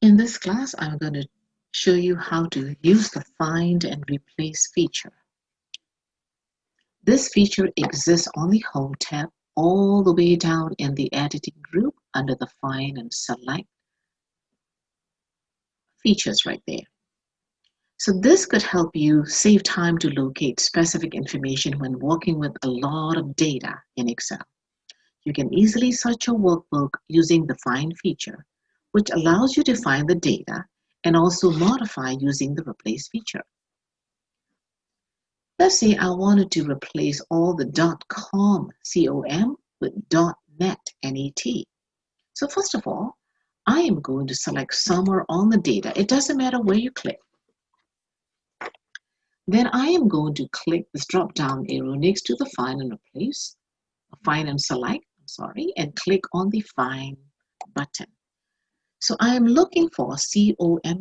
In this class, I'm going to show you how to use the Find and Replace feature. This feature exists on the Home tab all the way down in the Editing group under the Find and Select features right there. So this could help you save time to locate specific information when working with a lot of data in Excel. You can easily search your workbook using the Find feature, which allows you to find the data and also modify using the Replace feature. Let's say I wanted to replace all the .com with .net NET. So first of all, I am going to select somewhere on the data. It doesn't matter where you click. Then I am going to click this drop-down arrow next to the Find and Replace, Find and Select, and click on the Find button. So I am looking for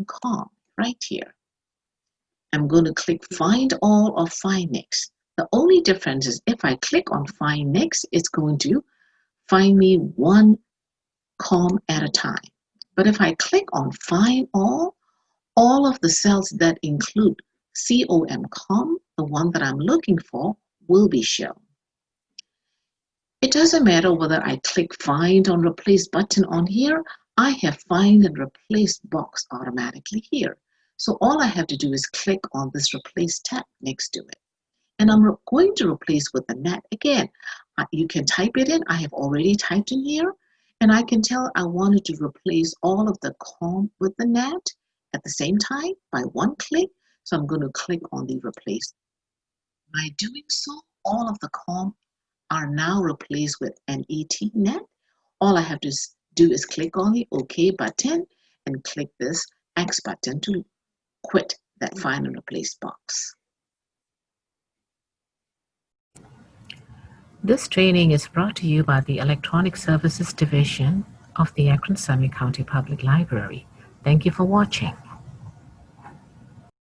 .com right here. I'm going to click Find All or Find Next. The only difference is if I click on Find Next, it's going to find me one com at a time. But if I click on Find All of the cells that include com, the one that I'm looking for, will be shown. It doesn't matter whether I click Find or Replace button on here, I have Find and Replace box automatically here. So all I have to do is click on this Replace tab next to it. And I'm going to replace with the net again. You can type it in. I have already typed in here. And I can tell I wanted to replace all of the com with the net at the same time by one click. So I'm going to click on the Replace. By doing so, all of the com are now replaced with net. All I have to do is click on the OK button and click this X button to quit that Find and Replace box. This training is brought to you by the Electronic Services Division of the Akron Summit County Public Library. Thank you for watching.